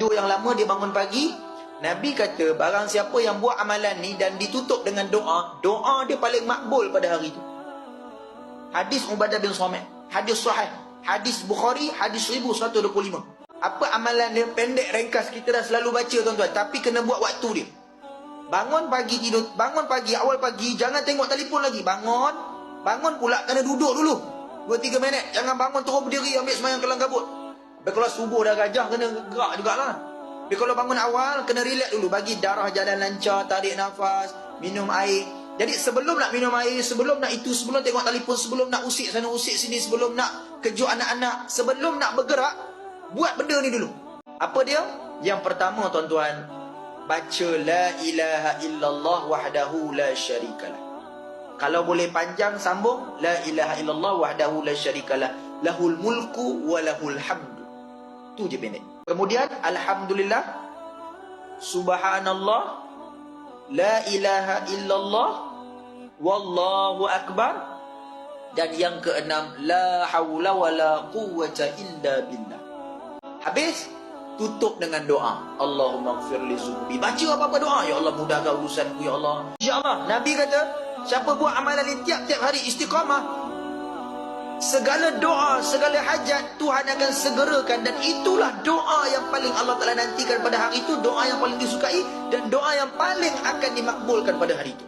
tidur yang lama, dia bangun pagi. Nabi kata, barang siapa yang buat amalan ni dan ditutup dengan doa, doa dia paling makbul pada hari itu. Hadis Ubadah bin Samit, hadis sahih, hadis Bukhari, hadis 1125. Apa amalan dia? Pendek, ringkas, kita dah selalu baca tuan-tuan, tapi kena buat waktu dia. Bangun pagi, tidur, bangun pagi, awal pagi, jangan tengok telefon lagi. Bangun pula kena duduk dulu 2-3 minit. Jangan bangun terus berdiri ambil sembahyang kelam kabut. Tapi kalau subuh dah gajah, kena gerak jugalah. Tapi kalau bangun awal, kena relax dulu, bagi darah jalan lancar, tarik nafas, minum air. Jadi sebelum nak minum air, sebelum nak itu, sebelum tengok telefon, sebelum nak usik sana usik sini, sebelum nak kejut anak-anak, sebelum nak bergerak, buat benda ni dulu. Apa dia? Yang pertama tuan-tuan, baca la ilaha illallah wahdahu la syarikalah. Kalau boleh panjang, sambung la ilaha illallah wahdahu la syarikalah, lahul mulku wa lahul hamdu. Tu je pendek. Kemudian alhamdulillah, subhanallah, la ilaha illallah, wallahu akbar. Dan yang keenam, la haula wa la quwwata illa billah. Habis, tutup dengan doa. Allahumma gfir li zunubi. Baca apa-apa doa. Ya Allah, mudahkan urusanku, ya Allah. InsyaAllah. Nabi kata, siapa buat amalan ini tiap-tiap hari istiqamah, segala doa, segala hajat Tuhan akan segerakan. Dan itulah doa yang paling Allah Ta'ala nantikan pada hari itu, doa yang paling disukai, dan doa yang paling akan dimakbulkan pada hari itu.